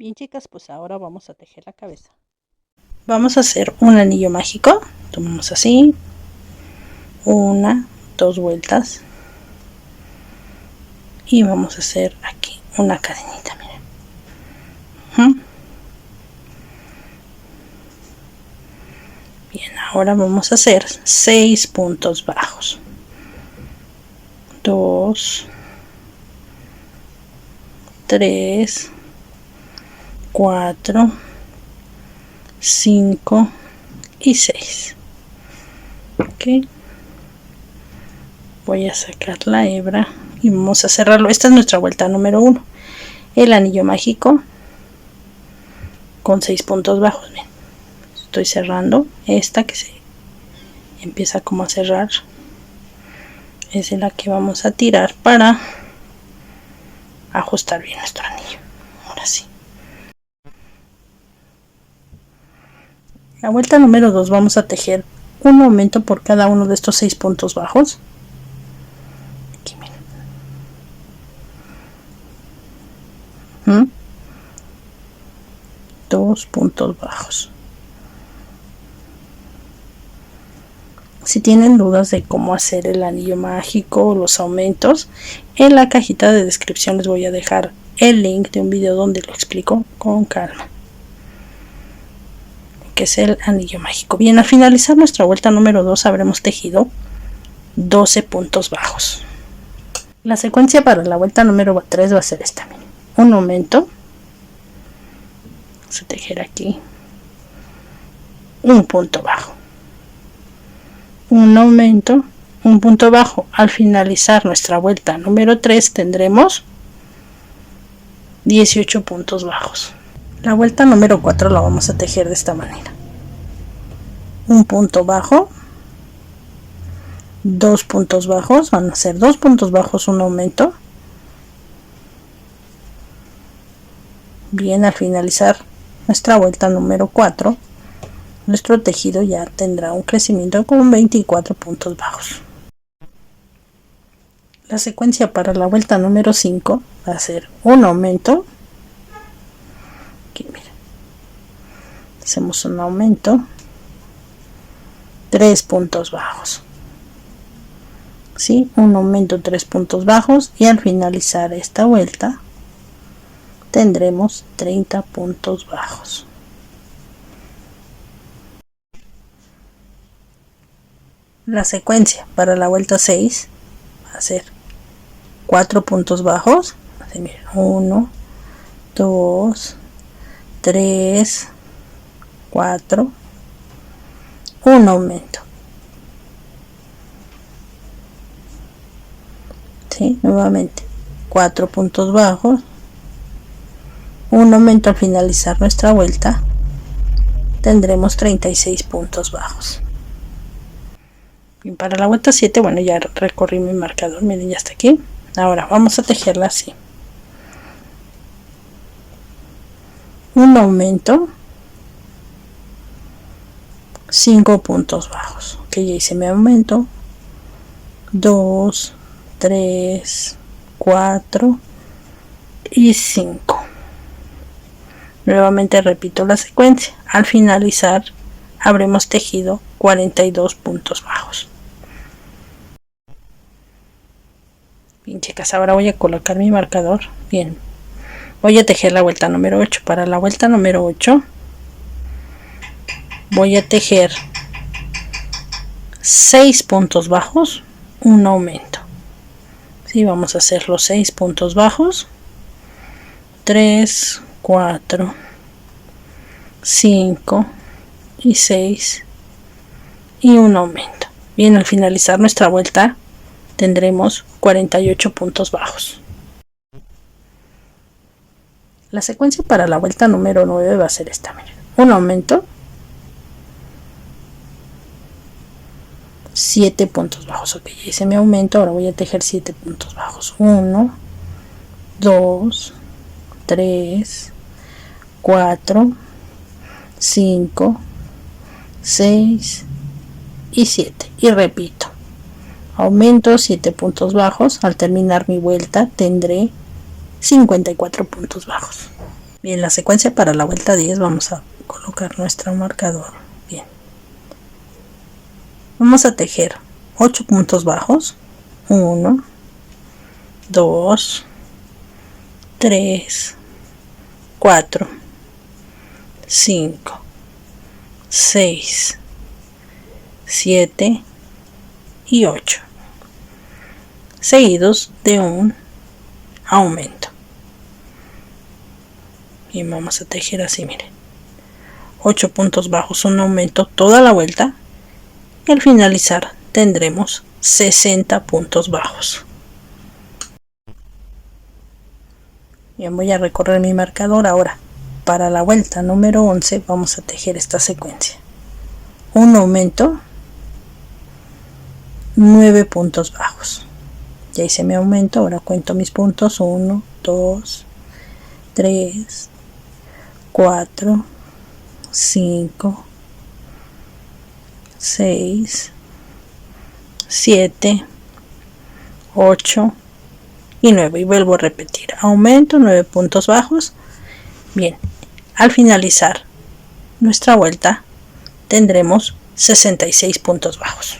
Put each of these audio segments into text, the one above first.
Bien, chicas, pues ahora vamos a tejer la cabeza. Vamos a hacer un anillo mágico. Tomamos así, una, dos vueltas, y vamos a hacer aquí una cadenita, miren. Bien, ahora vamos a hacer 6 puntos bajos. 2, 3, 4, 5 y 6. Ok, voy a sacar la hebra y vamos a cerrarlo. Esta es nuestra vuelta número 1, el anillo mágico con 6 puntos bajos. Bien, estoy cerrando esta que se empieza como a cerrar, es la que vamos a tirar para ajustar bien nuestro anillo. Ahora sí, la vuelta número 2 vamos a tejer un aumento por cada uno de estos 6 puntos bajos. Aquí, miren. 2 puntos bajos. Si tienen dudas de cómo hacer el anillo mágico o los aumentos, en la cajita de descripción les voy a dejar el link de un video donde lo explico con calma, que es el anillo mágico. Bien, al finalizar nuestra vuelta número 2 habremos tejido 12 puntos bajos. La secuencia para la vuelta número 3 va a ser esta. Miren. Un aumento, vamos a tejer aquí un punto bajo, un aumento, un punto bajo. Al finalizar nuestra vuelta número 3 tendremos 18 puntos bajos. La vuelta número 4 la vamos a tejer de esta manera: un punto bajo, 2 puntos bajos, van a ser 2 puntos bajos, un aumento. Bien, al finalizar nuestra vuelta número 4 nuestro tejido ya tendrá un crecimiento con 24 puntos bajos. La secuencia para la vuelta número 5 va a ser un aumento. Aquí, miren, hacemos un aumento, 3 puntos bajos, ¿sí? Un aumento, 3 puntos bajos, y al finalizar esta vuelta tendremos 30 puntos bajos. La secuencia para la vuelta 6 va a ser 4 puntos bajos. Así, miren, 1, 2, 3, 4, un aumento. ¿Sí? Nuevamente 4 puntos bajos, un aumento. Al finalizar nuestra vuelta tendremos 36 puntos bajos. Bien, para la vuelta 7, bueno, ya recorrí mi marcador, miren, ya está aquí. Ahora vamos a tejerla así: un aumento, 5 puntos bajos. Ok, ya hice mi aumento, 2, 3, 4 y 5. Nuevamente repito la secuencia. Al finalizar habremos tejido 42 puntos bajos. Bien, chicas, ahora voy a colocar mi marcador. Bien, voy a tejer la vuelta número 8. Para la vuelta número 8 voy a tejer 6 puntos bajos, un aumento. ¿Sí? Vamos a hacer los 6 puntos bajos: 3, 4, 5 y 6, y un aumento. Bien, al finalizar nuestra vuelta tendremos 48 puntos bajos. La secuencia para la vuelta número 9 va a ser esta: miren, un aumento, 7 puntos bajos. Ok, ya hice mi aumento, ahora voy a tejer 7 puntos bajos: 1, 2, 3, 4, 5, 6 y 7, y repito, aumento, 7 puntos bajos. Al terminar mi vuelta tendré 54 puntos bajos. Bien, la secuencia para la vuelta 10 vamos a colocar nuestro marcador. Bien, vamos a tejer 8 puntos bajos, 1, 2, 3, 4, 5, 6, 7 y 8, seguidos de un aumento. Y vamos a tejer así, miren, 8 puntos bajos, un aumento toda la vuelta, y al finalizar tendremos 60 puntos bajos. Bien, voy a recorrer mi marcador. Ahora para la vuelta número 11 vamos a tejer esta secuencia: un aumento, 9 puntos bajos. Ya hice mi aumento, ahora cuento mis puntos: 1, 2, 3, 4, 5, 6, 7, 8 y 9, y vuelvo a repetir: aumento, 9 puntos bajos. Bien, al finalizar nuestra vuelta tendremos 66 puntos bajos.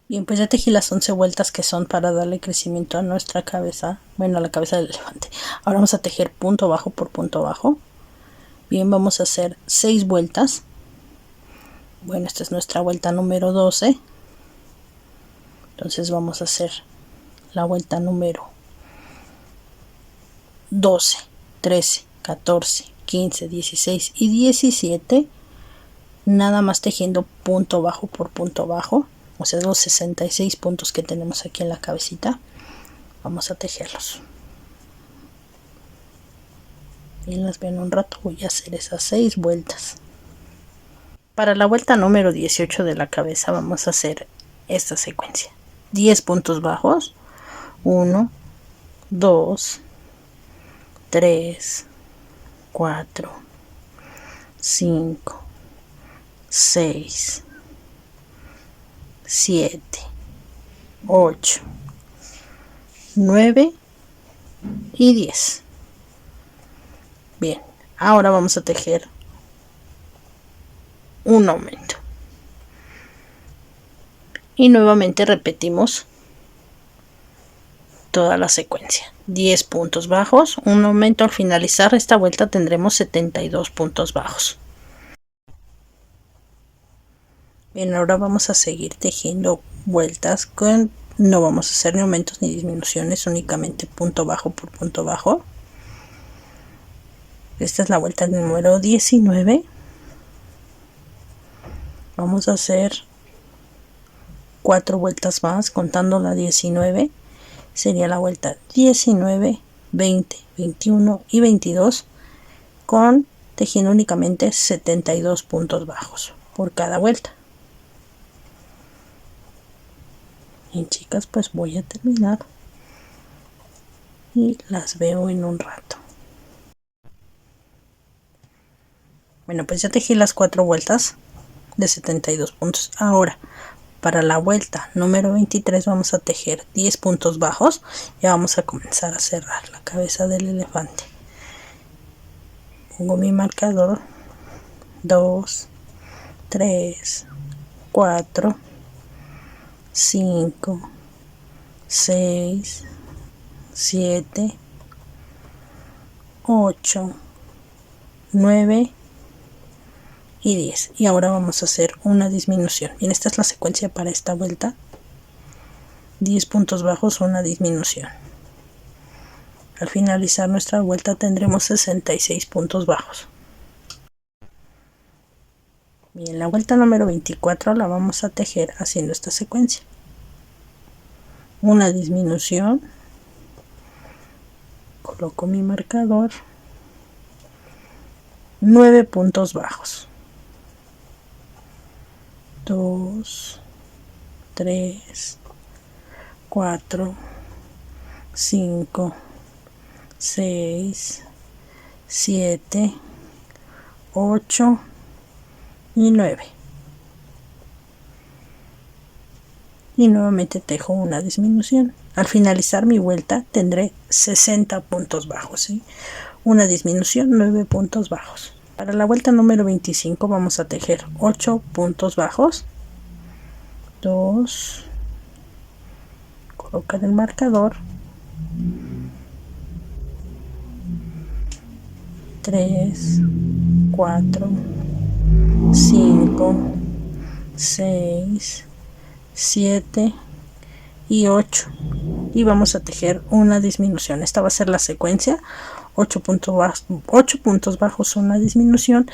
Bien, pues ya tejí las 11 vueltas que son para darle crecimiento a nuestra cabeza, bueno, a la cabeza del elefante. Ahora vamos a tejer punto bajo por punto bajo. Bien, vamos a hacer 6 vueltas. Bueno, esta es nuestra vuelta número 12. Entonces vamos a hacer la vuelta número 12, 13, 14, 15, 16 y 17, nada más tejiendo punto bajo por punto bajo, o sea, los 66 puntos que tenemos aquí en la cabecita. Vamos a tejerlos. Y las ven un rato, voy a hacer esas 6 vueltas. Para la vuelta número 18 de la cabeza vamos a hacer esta secuencia: 10 puntos bajos, 1, 2, 3, 4, 5, 6, 7, 8, 9 y 10. Bien, ahora vamos a tejer un aumento y nuevamente repetimos toda la secuencia: 10 puntos bajos, un aumento. Al finalizar esta vuelta tendremos 72 puntos bajos. Bien, ahora vamos a seguir tejiendo vueltas con, no vamos a hacer ni aumentos ni disminuciones, únicamente punto bajo por punto bajo. Esta es la vuelta número 19. Vamos a hacer 4 vueltas más contando la 19. Sería la vuelta 19, 20, 21 y 22, con tejiendo únicamente 72 puntos bajos por cada vuelta. Bien, chicas, pues voy a terminar y las veo en un rato. Bueno, pues ya tejí las 4 vueltas de 72 puntos. Ahora para la vuelta número 23 vamos a tejer 10 puntos bajos. Ya vamos a comenzar a cerrar la cabeza del elefante. Pongo mi marcador: 2, 3, 4, 5, 6, 7, 8, 9 y 10. Y ahora vamos a hacer una disminución. Bien, esta es la secuencia para esta vuelta: 10 puntos bajos, una disminución. Al finalizar nuestra vuelta tendremos 66 puntos bajos. Bien, la vuelta número 24 la vamos a tejer haciendo esta secuencia: una disminución, coloco mi marcador, 9 puntos bajos, 2, 3, 4, 5, 6, 7, 8 y 9. Y nuevamente tejo una disminución. Al finalizar mi vuelta tendré 60 puntos bajos, ¿sí? Una disminución, 9 puntos bajos. Para la vuelta número 25 vamos a tejer 8 puntos bajos, 2, colocar el marcador, 3, 4, 5, 6, 7 y 8, y vamos a tejer una disminución. Esta va a ser la secuencia: 8 puntos bajos, una disminución.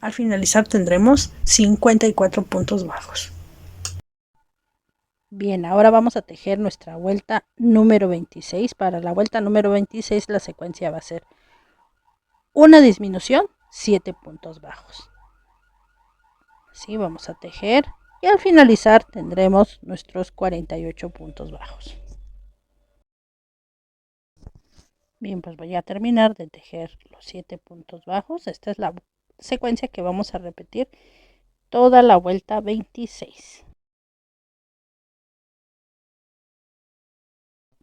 Al finalizar tendremos 54 puntos bajos. Bien, ahora vamos a tejer nuestra vuelta número 26. Para la vuelta número 26 la secuencia va a ser una disminución, 7 puntos bajos. Así vamos a tejer y al finalizar tendremos nuestros 48 puntos bajos. Bien, pues voy a terminar de tejer los 7 puntos bajos. Esta es la secuencia que vamos a repetir toda la vuelta 26.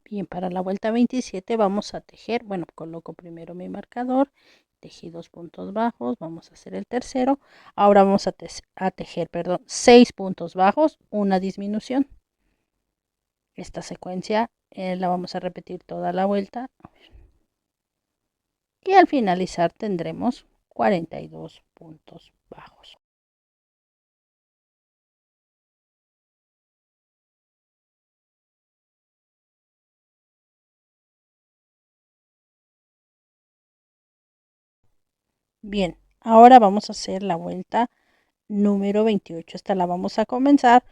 Bien, para la vuelta 27 vamos a tejer, bueno, coloco primero mi marcador, tejí 2 puntos bajos, vamos a hacer el tercero. Ahora vamos a tejer 6 puntos bajos, una disminución. Esta secuencia la vamos a repetir toda la vuelta. Y al finalizar tendremos 42 puntos bajos. Bien, ahora vamos a hacer la vuelta número 28. Esta la vamos a comenzar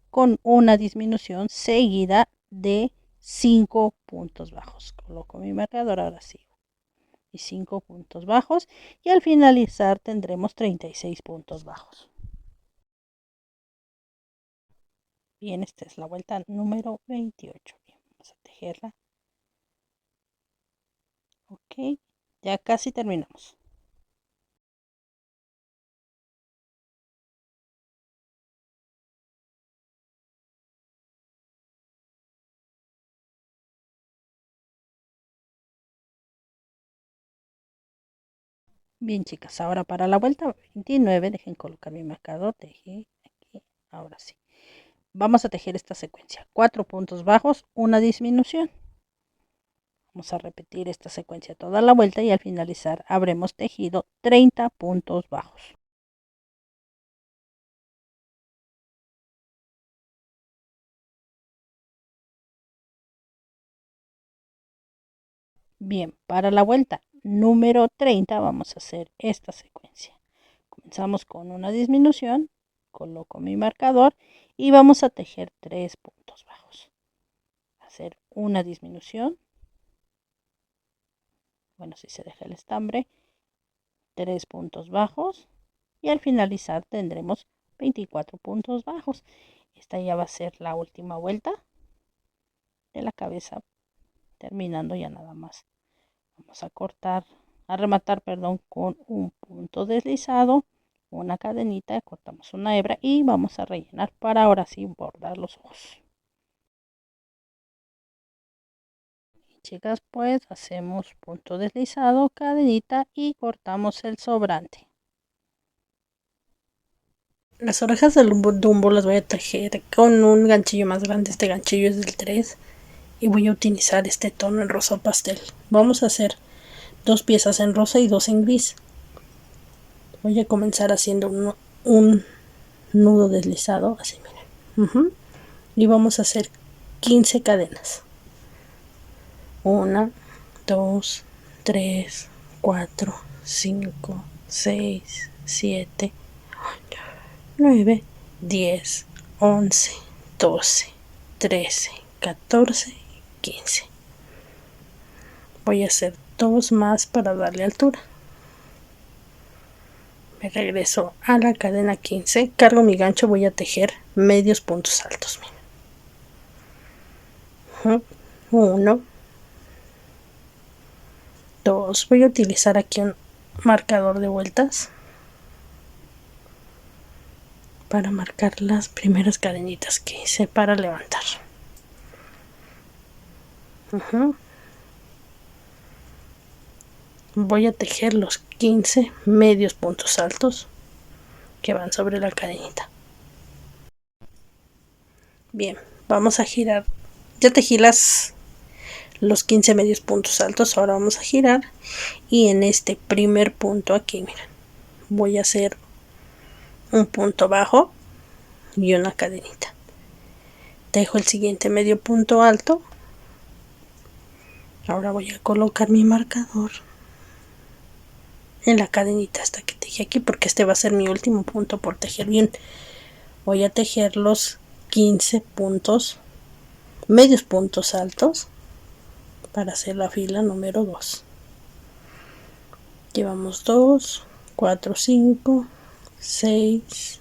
con una disminución seguida de 5 puntos bajos. Coloco mi marcador, ahora sí, y 5 puntos bajos, y al finalizar tendremos 36 puntos bajos. Bien, esta es la vuelta número 28. Bien, vamos a tejerla. Ok, ya casi terminamos. Bien, chicas, ahora para la vuelta 29, dejen colocar mi marcador, tejí aquí, ahora sí. Vamos a tejer esta secuencia: 4 puntos bajos, una disminución. Vamos a repetir esta secuencia toda la vuelta y al finalizar habremos tejido 30 puntos bajos. Bien, para la vuelta número 30 vamos a hacer esta secuencia. Comenzamos con una disminución, coloco mi marcador y vamos a tejer 3 puntos bajos. Hacer una disminución, bueno, si se deja el estambre, 3 puntos bajos, y al finalizar tendremos 24 puntos bajos. Esta ya va a ser la última vuelta de la cabeza, terminando ya nada más. Vamos a cortar, a rematar, perdón, con un punto deslizado, una cadenita, cortamos una hebra y vamos a rellenar para ahora sí bordar los ojos. Y chicas, pues hacemos punto deslizado, cadenita y cortamos el sobrante. Las orejas del Dumbo las voy a tejer con un ganchillo más grande. Este ganchillo es del 3 y voy a utilizar este tono en rosa pastel. Vamos a hacer 2 piezas en rosa y 2 en gris. Voy a comenzar haciendo un nudo deslizado, así miren. Y vamos a hacer 15 cadenas. 1, 2, 3, 4, 5, 6, 7, 8, 9, 10, 11, 12, 13, 14, 15. Voy a hacer 2 más para darle altura. Me regreso a la cadena 15, cargo mi gancho, voy a tejer medios puntos altos. Miren. 1, 2, voy a utilizar aquí un marcador de vueltas para marcar las primeras cadenitas que hice para levantar. Voy a tejer los 15 medios puntos altos que van sobre la cadenita. Bien, vamos a girar. Ya tejí los 15 medios puntos altos. Ahora vamos a girar y en este primer punto aquí, miren, voy a hacer un punto bajo y una cadenita. Tejo el siguiente medio punto alto. Ahora voy a colocar mi marcador en la cadenita hasta que teje aquí, porque este va a ser mi último punto por tejer. Bien, voy a tejer los 15 puntos, medios puntos altos, para hacer la fila número 2. Llevamos 2, 4, 5, 6.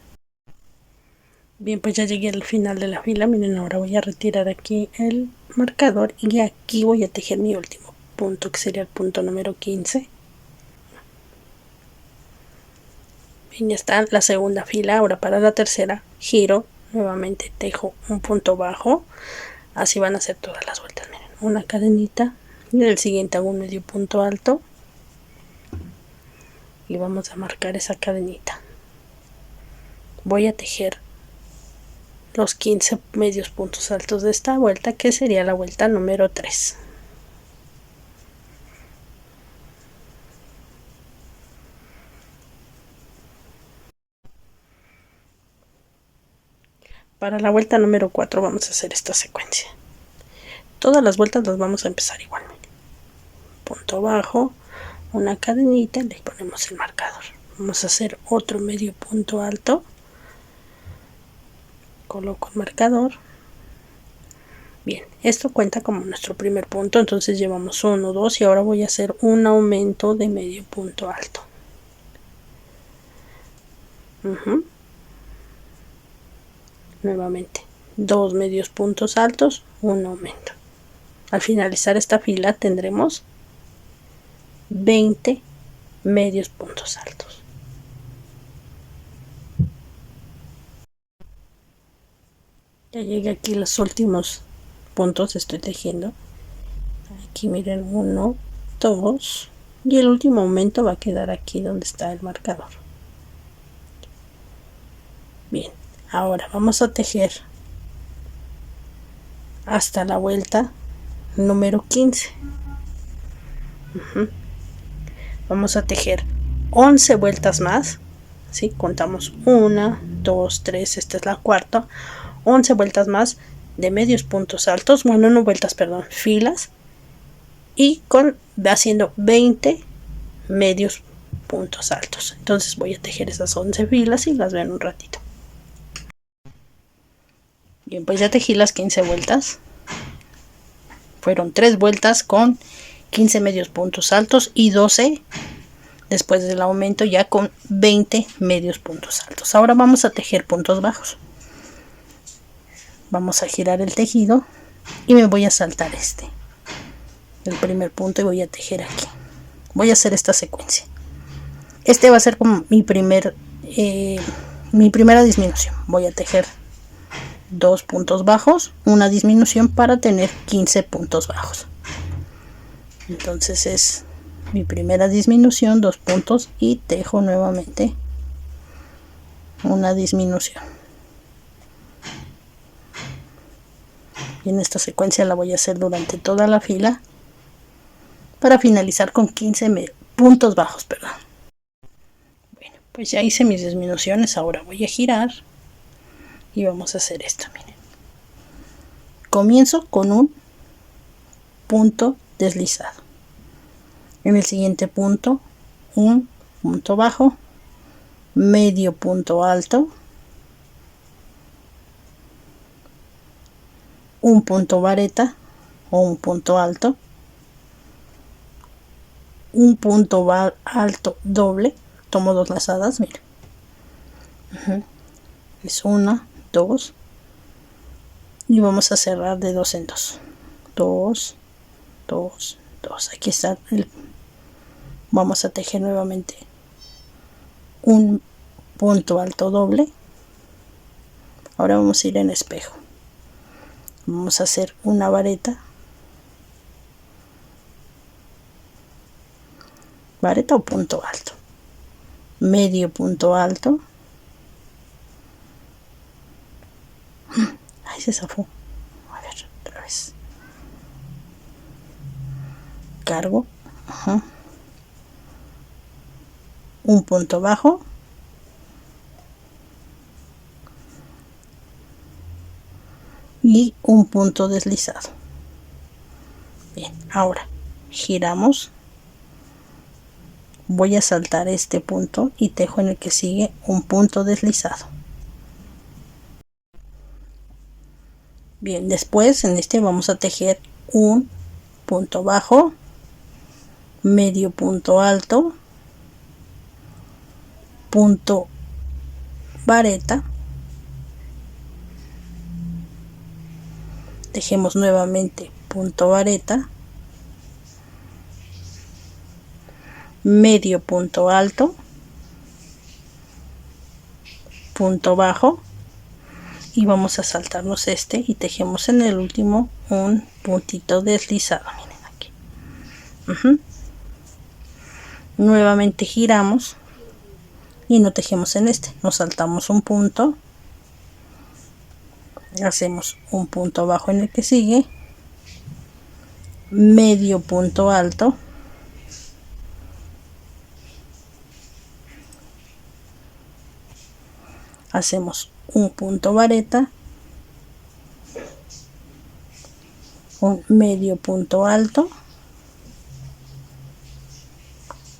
Bien, pues ya llegué al final de la fila. Miren, ahora voy a retirar aquí el marcador y aquí voy a tejer mi último punto, que sería el punto número 15. Bien, ya está la segunda fila. Ahora para la tercera giro, nuevamente tejo un punto bajo. Así van a hacer todas las vueltas. Miren, una cadenita y el siguiente hago un medio punto alto y vamos a marcar esa cadenita. Voy a tejer los 15 medios puntos altos de esta vuelta, que sería la vuelta número 3. Para la vuelta número 4 vamos a hacer esta secuencia. Todas las vueltas las vamos a empezar igual. Punto bajo, una cadenita y le ponemos el marcador. Vamos a hacer otro medio punto alto. Coloco el marcador. Bien, esto cuenta como nuestro primer punto, entonces llevamos 1, 2 y ahora voy a hacer un aumento de medio punto alto. Nuevamente 2 medios puntos altos, un aumento. Al finalizar esta fila tendremos 20 medios puntos altos. Ya llegué aquí a los últimos puntos, estoy tejiendo. Aquí miren, 1, 2 y el último aumento va a quedar aquí donde está el marcador. Bien, ahora vamos a tejer hasta la vuelta número 15. Vamos a tejer 11 vueltas más. ¿Sí? Contamos 1, 2, 3, esta es la cuarta. 11 vueltas más de medios puntos altos, bueno, no vueltas, perdón, filas, y haciendo 20 medios puntos altos. Entonces voy a tejer esas 11 filas y las veo en un ratito. Bien, pues ya tejí las 15 vueltas. Fueron 3 vueltas con 15 medios puntos altos y 12 después del aumento, ya con 20 medios puntos altos. Ahora vamos a tejer puntos bajos. Vamos a girar el tejido y me voy a saltar el primer punto y voy a tejer aquí. Voy a hacer esta secuencia. Este va a ser como mi primera disminución. Voy a tejer 2 puntos bajos, una disminución para tener 15 puntos bajos. Entonces es mi primera disminución, 2 puntos y tejo nuevamente una disminución. Y en esta secuencia la voy a hacer durante toda la fila para finalizar con 15 puntos bajos, perdón. Bueno, pues ya hice mis disminuciones. Ahora voy a girar y vamos a hacer esto. Miren, comienzo con un punto deslizado. En el siguiente punto, un punto bajo, medio punto alto, un punto vareta o un punto alto, un punto alto doble, tomo 2 lazadas, miren, es 1, 2 y vamos a cerrar de 2 en 2, 2, 2, 2. Aquí está vamos a tejer nuevamente un punto alto doble. Ahora vamos a ir en espejo. Vamos a hacer una vareta vareta o punto alto, medio punto alto. Ay, se zafó. A ver, otra vez. Cargo. Ajá. Un punto bajo. Y un punto deslizado. Bien, ahora giramos. Voy a saltar este punto y tejo en el que sigue un punto deslizado. Bien, después en este vamos a tejer un punto bajo, medio punto alto, punto vareta, tejemos nuevamente punto vareta, medio punto alto, punto bajo, y vamos a saltarnos este y tejemos en el último un puntito deslizado. Miren aquí. Nuevamente giramos y no tejemos en este, nos saltamos un punto, hacemos un punto bajo en el que sigue, medio punto alto, hacemos un punto vareta, un medio punto alto,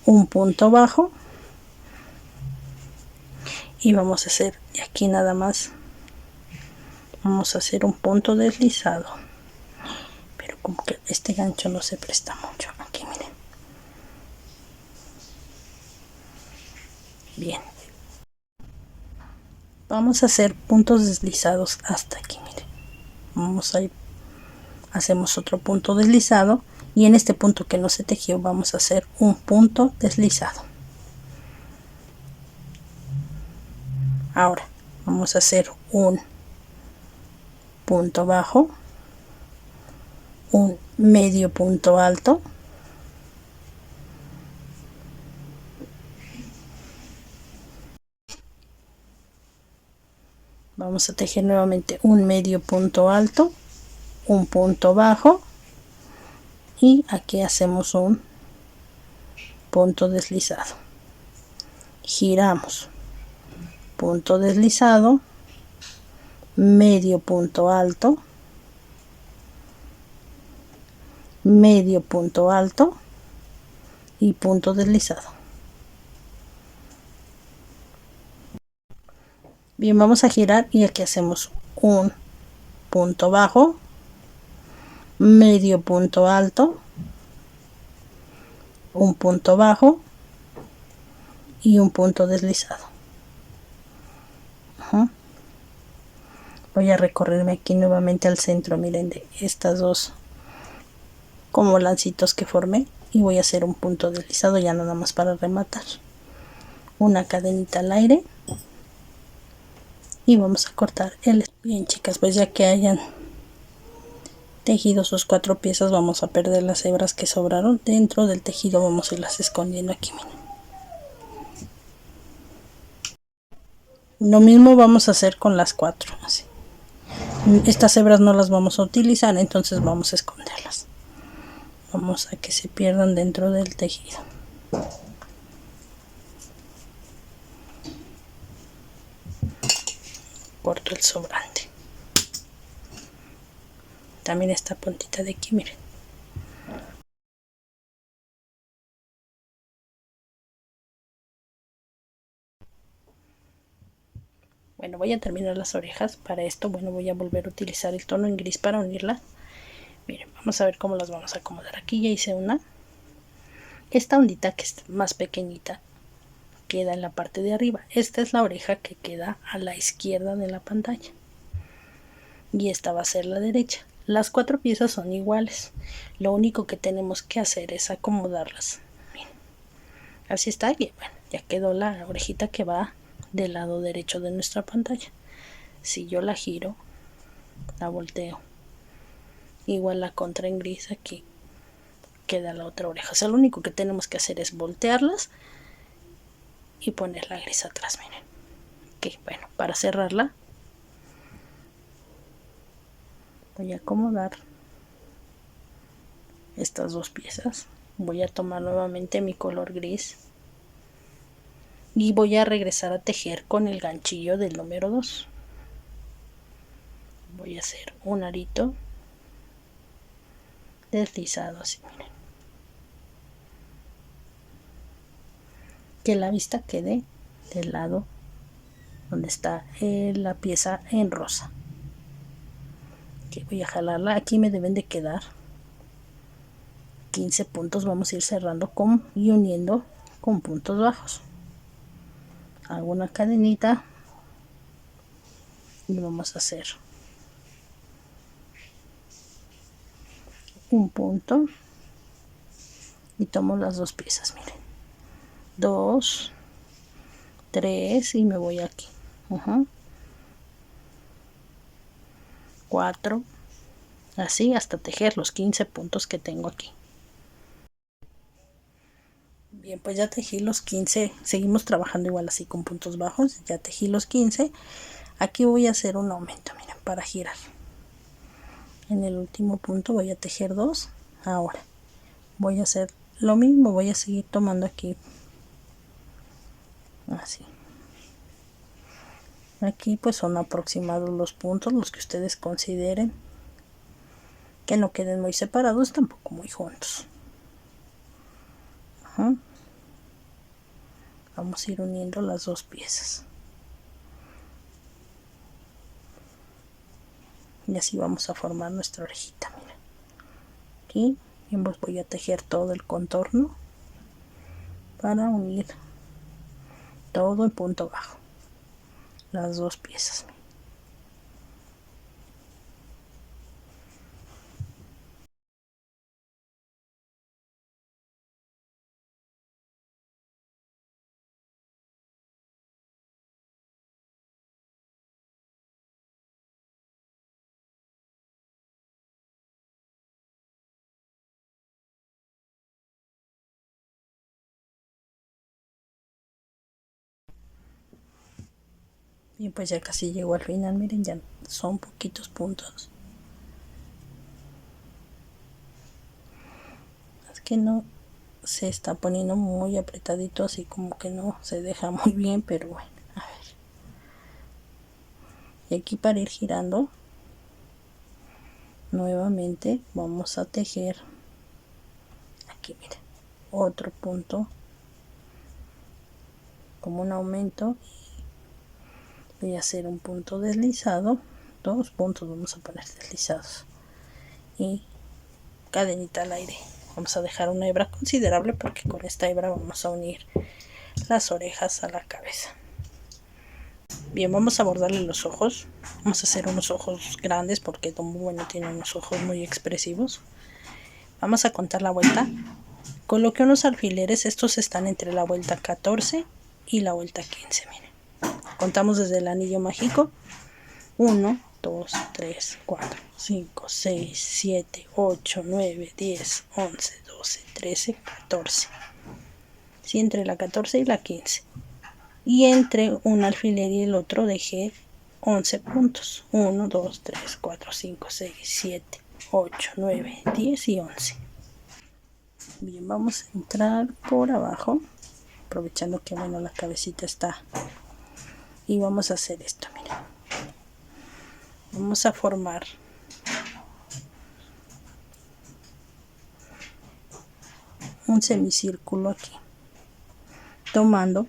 un punto bajo, y vamos a hacer aquí nada más, vamos a hacer un punto deslizado, pero como que este gancho no se presta mucho. Aquí miren. Bien, vamos a hacer puntos deslizados hasta aquí. Miren, vamos a ir, hacemos otro punto deslizado y en este punto que no se tejió vamos a hacer un punto deslizado. Ahora vamos a hacer un punto bajo, un medio punto alto, vamos a tejer nuevamente un medio punto alto, un punto bajo, y aquí hacemos un punto deslizado, giramos, punto deslizado, medio punto alto, medio punto alto y punto deslizado. Bien, vamos a girar y aquí hacemos un punto bajo, medio punto alto, un punto bajo y un punto deslizado. Voy a recorrerme aquí nuevamente al centro, miren, de estas dos como lancitos que formé, y voy a hacer un punto deslizado ya nada más para rematar, una cadenita al aire y vamos a cortar el. Bien chicas, pues ya que hayan tejido sus 4 piezas vamos a perder las hebras que sobraron dentro del tejido, vamos a irlas escondiendo aquí. Miren, lo mismo vamos a hacer con las 4 así. Estas hebras no las vamos a utilizar, entonces vamos a esconderlas, vamos a que se pierdan dentro del tejido. Corto el sobrante, también esta puntita de aquí, miren. Bueno, voy a terminar las orejas. Para esto, bueno, voy a volver a utilizar el tono en gris para unirla. Miren, vamos a ver cómo las vamos a acomodar. Aquí ya hice una. Esta ondita que es más pequeñita queda en la parte de arriba. Esta es la oreja que queda a la izquierda de la pantalla y esta va a ser la derecha. Las 4 piezas son iguales, lo único que tenemos que hacer es acomodarlas. Miren, así está. Y bueno, ya quedó la orejita que va del lado derecho de nuestra pantalla. Si yo la giro, la volteo, igual la contra en gris aquí queda la otra oreja. O sea, lo único que tenemos que hacer es voltearlas y poner la gris atrás, miren. Ok, bueno, para cerrarla voy a acomodar estas dos piezas. Voy a tomar nuevamente mi color gris y voy a regresar a tejer con el ganchillo del número 2. Voy a hacer un arito deslizado así, miren, que la vista quede del lado donde está la pieza en rosa. Que voy a jalarla. Aquí me deben de quedar 15 puntos. Vamos a ir cerrando y uniendo con puntos bajos. Hago una cadenita y vamos a hacer un punto y tomo las dos piezas, miren, 2, 3 y me voy aquí, 4, así hasta tejer los 15 puntos que tengo aquí. Bien, pues ya tejí los 15, seguimos trabajando igual así con puntos bajos, ya tejí los 15. Aquí voy a hacer un aumento, miren, para girar. En el último punto voy a tejer 2. Ahora voy a hacer lo mismo, voy a seguir tomando aquí así. Aquí pues son aproximados los puntos, los que ustedes consideren, que no queden muy separados, tampoco muy juntos. Vamos a ir uniendo las dos piezas y así vamos a formar nuestra orejita. Mira, aquí bien, pues voy a tejer todo el contorno para unir todo en punto bajo, las dos piezas. Y pues ya casi llego al final, miren, ya son poquitos puntos. Es que no se está poniendo muy apretadito, así como que no se deja muy bien, pero bueno, a ver. Y aquí para ir girando nuevamente vamos a tejer aquí, miren, otro punto como un aumento. Voy a hacer un punto deslizado, 2 puntos vamos a poner deslizados y cadenita al aire. Vamos a dejar una hebra considerable porque con esta hebra vamos a unir las orejas a la cabeza. Bien, vamos a bordarle los ojos. Vamos a hacer unos ojos grandes porque Don Bueno tiene unos ojos muy expresivos. Vamos a contar la vuelta. Coloqué unos alfileres, estos están entre la vuelta 14 y la vuelta 15, miren. Contamos desde el anillo mágico. 1, 2, 3, 4, 5, 6, 7, 8, 9, 10, 11, 12, 13, 14. Sí, entre la 14 y la 15. Y entre un alfiler y el otro dejé 11 puntos. 1, 2, 3, 4, 5, 6, 7, 8, 9, 10 y 11. Bien, vamos a entrar por abajo, aprovechando que bueno, la cabecita está. Y vamos a hacer esto, miren. Vamos a formar un semicírculo aquí, tomando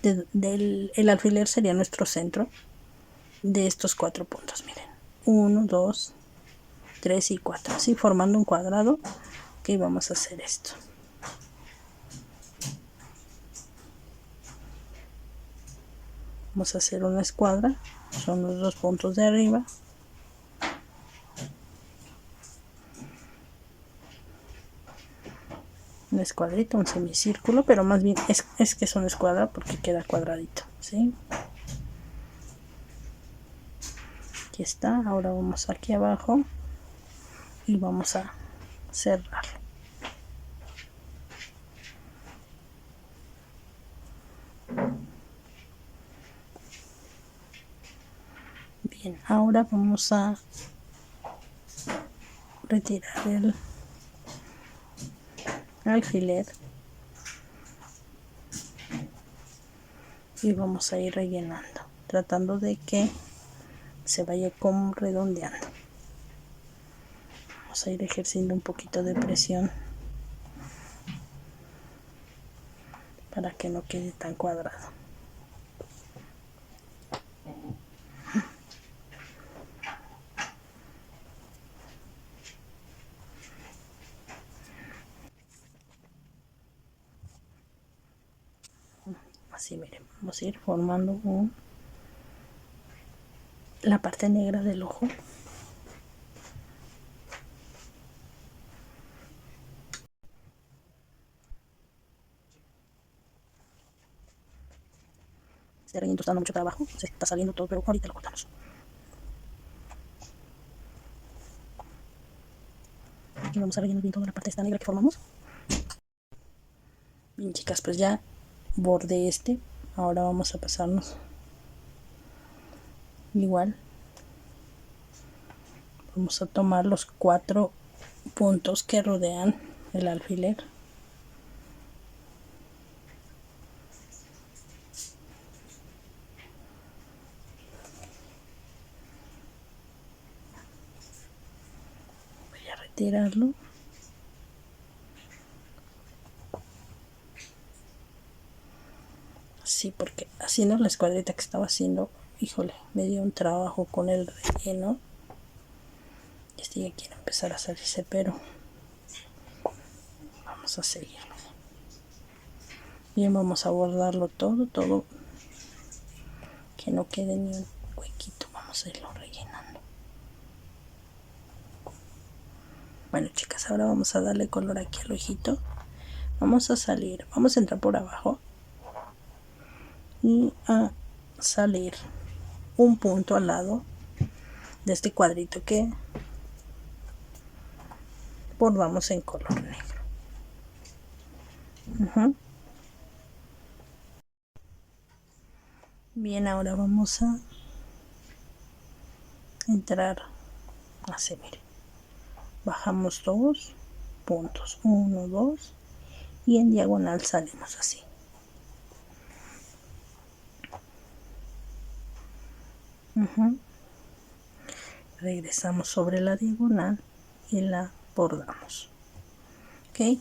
el alfiler sería nuestro centro de estos 4 puntos, miren, 1, 2, 3 y 4, así formando un cuadrado. Que vamos a hacer esto. Vamos a hacer una escuadra, son los 2 puntos de arriba. Una escuadrita, un semicírculo, pero más bien es que es una escuadra porque queda cuadradito, ¿sí? Aquí está. Ahora vamos aquí abajo y vamos a cerrarlo. Bien, ahora vamos a retirar el alfiler y vamos a ir rellenando, tratando de que se vaya como redondeando. Vamos a ir ejerciendo un poquito de presión para que no quede tan cuadrado. Así, miren, vamos a ir formando la parte negra del ojo. Este relleno está dando mucho trabajo, se está saliendo todo, pero ahorita lo cortamos. Aquí vamos a rellenar bien toda la parte esta negra que formamos. Bien, chicas, pues ya bordé este. Ahora vamos a pasarnos igual. Vamos a tomar los 4 puntos que rodean el alfiler. Voy a retirarlo. Sí, porque haciendo la escuadrita que estaba haciendo, híjole, me dio un trabajo con el relleno. Este ya quiere empezar a salirse, pero vamos a seguirlo. Bien, vamos a bordarlo todo, que no quede ni un huequito. Vamos a irlo rellenando. Bueno, chicas, ahora vamos a darle color aquí al ojito. Vamos a salir, vamos a entrar por abajo y a salir un punto al lado de este cuadrito que bordamos en color negro. Bien, ahora vamos a entrar así, miren, bajamos 2 puntos, 1, 2 y en diagonal salimos así. Regresamos sobre la diagonal y la bordamos. Ok,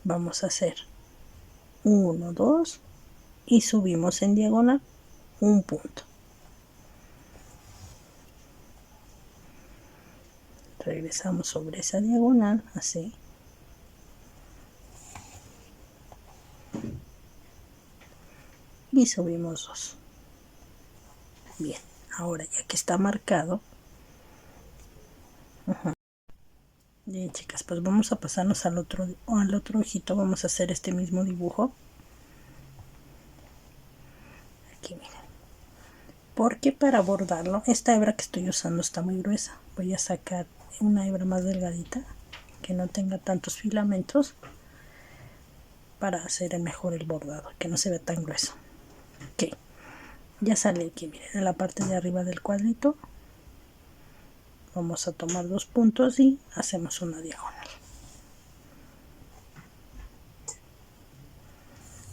vamos a hacer 1, 2 y subimos en diagonal un punto. Regresamos sobre esa diagonal así y subimos 2. Bien, ahora ya que está marcado, bien, chicas, pues vamos a pasarnos al otro ojito. Vamos a hacer este mismo dibujo aquí, miren, porque para bordarlo, esta hebra que estoy usando está muy gruesa. Voy a sacar una hebra más delgadita que no tenga tantos filamentos para hacer mejor el bordado, que no se vea tan grueso. Ok, ya sale aquí, miren, en la parte de arriba del cuadrito. Vamos a tomar 2 puntos y hacemos una diagonal.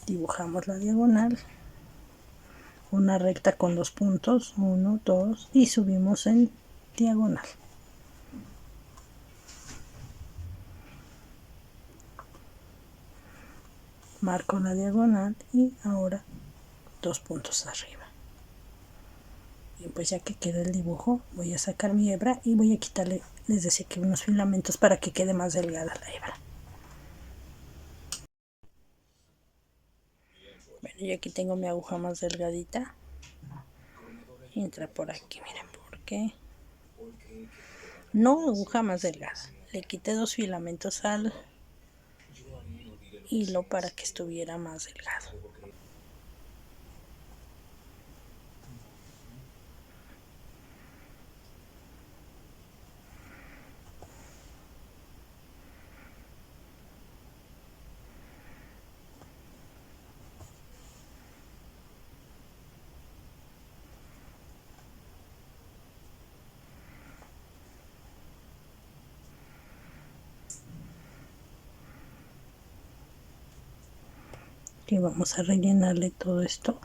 Dibujamos la diagonal, una recta con 2 puntos, 1, 2 y subimos en diagonal. Marco la diagonal y ahora 2 puntos arriba. Bien, pues ya que quedó el dibujo, voy a sacar mi hebra y voy a quitarle, les decía que unos filamentos para que quede más delgada la hebra. Bueno, yo aquí tengo mi aguja más delgadita. Entra por aquí, miren, porque no aguja más delgada. Le quité 2 filamentos al hilo para que estuviera más delgado. y vamos a rellenarle todo esto.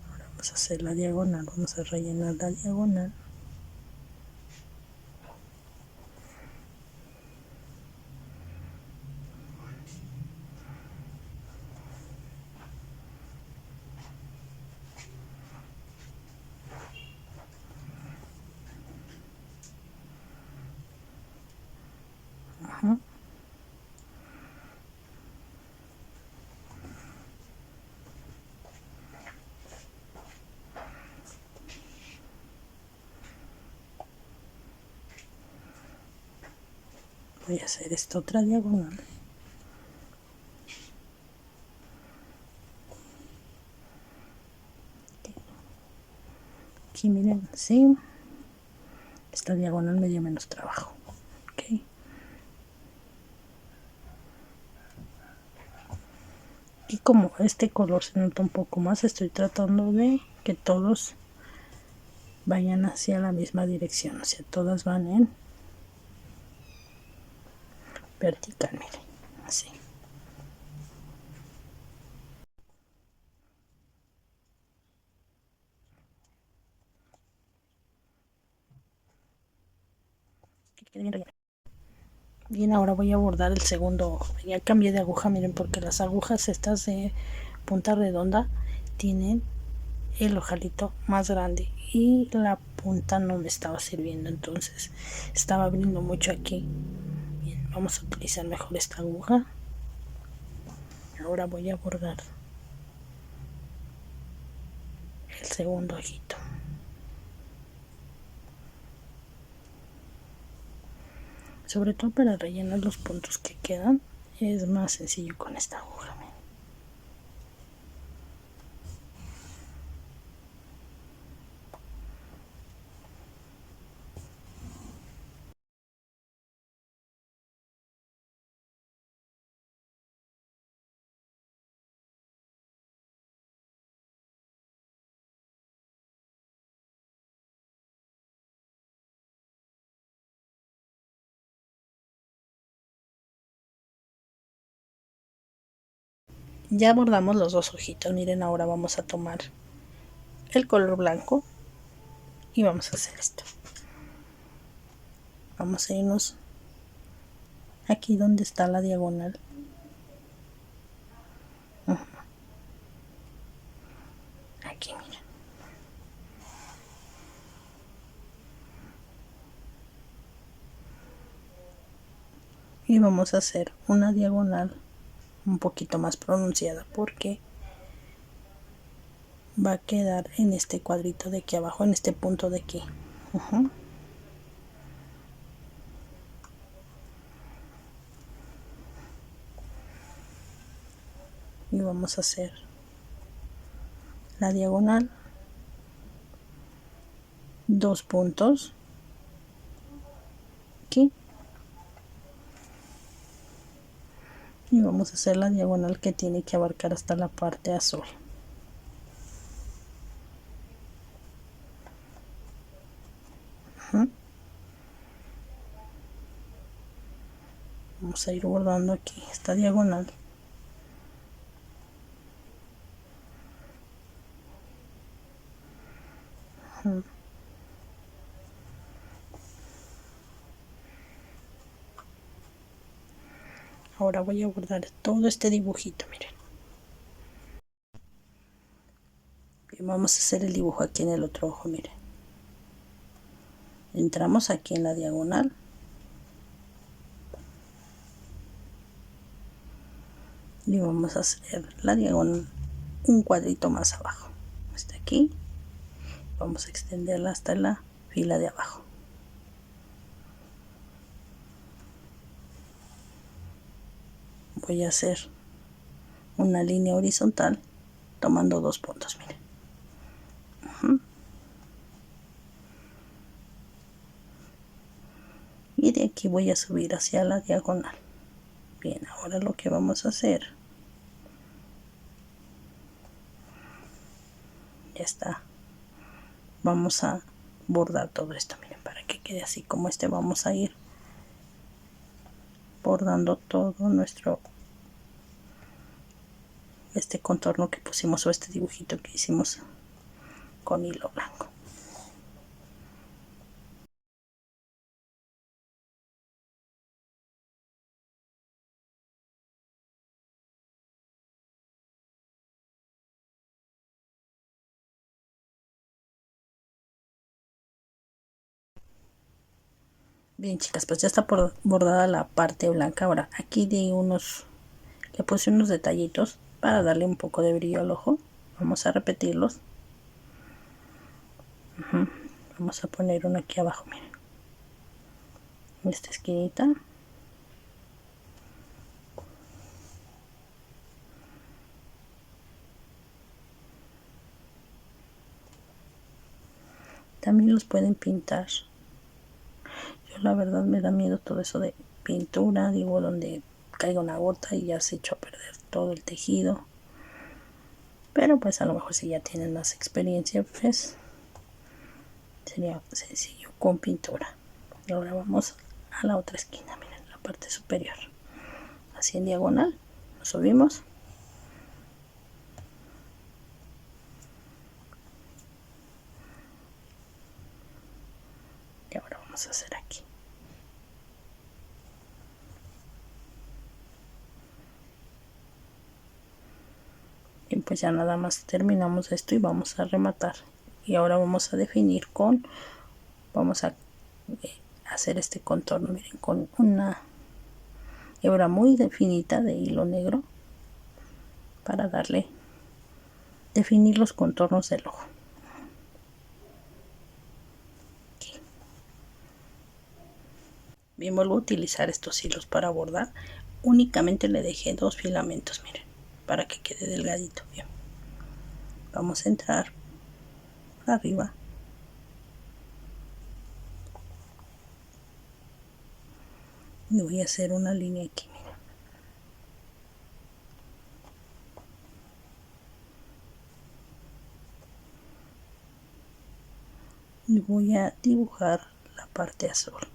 Ahora vamos a hacer la diagonal, vamos a rellenar la diagonal. Ajá. Voy a hacer esta otra diagonal. Aquí miren, así. Esta diagonal me dio menos trabajo. Okay. Y como este color se nota un poco más, estoy tratando de que todos vayan hacia la misma dirección, o sea, todas van en vertical, miren, así. Que quede bien relleno. Bien, ahora voy a bordar el segundo ojo. Ya cambié de aguja, miren, porque las agujas estas de punta redonda tienen el ojalito más grande y la punta no me estaba sirviendo, entonces estaba abriendo mucho aquí. Bien, vamos a utilizar mejor esta aguja. Ahora voy a bordar el segundo ojito. Sobre todo para rellenar los puntos que quedan es más sencillo con esta aguja. Ya bordamos los dos ojitos, miren, ahora vamos a tomar el color blanco y vamos a hacer esto. Vamos a irnos aquí donde está la diagonal. Aquí, miren. Y vamos a hacer una diagonal un poquito más pronunciada porque va a quedar en este cuadrito de aquí abajo, en este punto de aquí. Y vamos a hacer la diagonal, dos puntos aquí y vamos a hacer la diagonal que tiene que abarcar hasta la parte azul. Vamos a ir bordando aquí esta diagonal. Ahora voy a bordar todo este dibujito, miren. Y vamos a hacer el dibujo aquí en el otro ojo, miren. Entramos aquí en la diagonal. Y vamos a hacer la diagonal un cuadrito más abajo. Hasta aquí. Vamos a extenderla hasta la fila de abajo. Voy a hacer una línea horizontal tomando dos puntos, miren. Y de aquí voy a subir hacia la diagonal. Bien, ahora lo que vamos a hacer ya está. Vamos a bordar todo esto, miren, para que quede así como vamos a ir bordando todo nuestro contorno que pusimos, o este dibujito que hicimos con hilo blanco. Bien, chicas, pues ya está bordada la parte blanca. Ahora aquí le puse unos detallitos para darle un poco de brillo al ojo. Vamos a repetirlos. Vamos a poner uno aquí abajo, miren, en esta esquinita. También los pueden pintar. Yo la verdad me da miedo todo eso de pintura, digo, donde caiga una gota y ya se echó a perder todo el tejido. Pero pues a lo mejor si ya tienen más experiencia, pues sería sencillo con pintura. Y ahora vamos a la otra esquina, miren, la parte superior. Así en diagonal, nos subimos. Y ahora vamos a hacer aquí. Y pues ya nada más terminamos esto y vamos a rematar. Y ahora vamos a definir vamos a hacer este contorno, miren, con una hebra muy finita de hilo negro para definir los contornos del ojo. Aquí. Bien, vuelvo a utilizar estos hilos para bordar. Únicamente le dejé 2 filamentos, miren, para que quede delgadito. Bien, vamos a entrar por arriba y voy a hacer una línea aquí, miren. Y voy a dibujar la parte azul.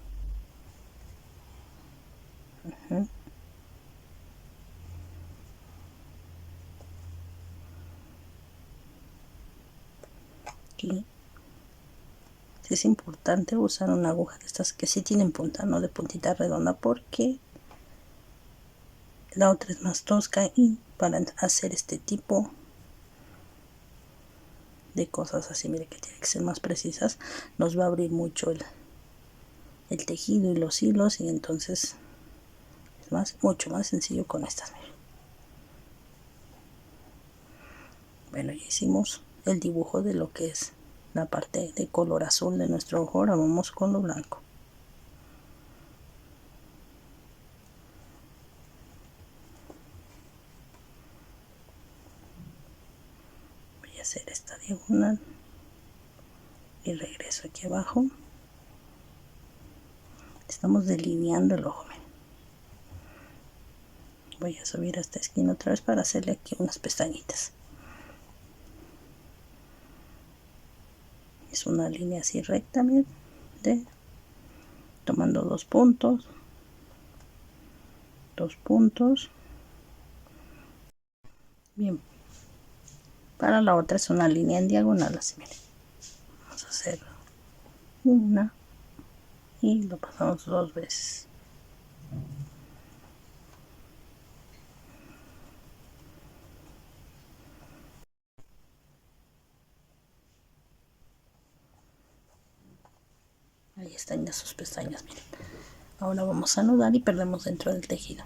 Aquí es importante usar una aguja de estas que sí tienen punta, no de puntita redonda, porque la otra es más tosca, y para hacer este tipo de cosas así, mire, que tiene que ser más precisas, nos va a abrir mucho el tejido y los hilos, y entonces es mucho más sencillo con estas, miren. Bueno, ya hicimos el dibujo de lo que es la parte de color azul de nuestro ojo. Ahora vamos con lo blanco. Voy a hacer esta diagonal y regreso aquí abajo. Estamos delineando el ojo, miren. Voy a subir a esta esquina otra vez para hacerle aquí unas pestañitas. Es una línea así recta, miren, tomando 2 puntos, 2 puntos. Bien, para la otra es una línea en diagonal, así, miren. Vamos a hacer una y lo pasamos 2 veces. Ahí están ya sus pestañas, miren. Ahora vamos a anudar y perdemos dentro del tejido.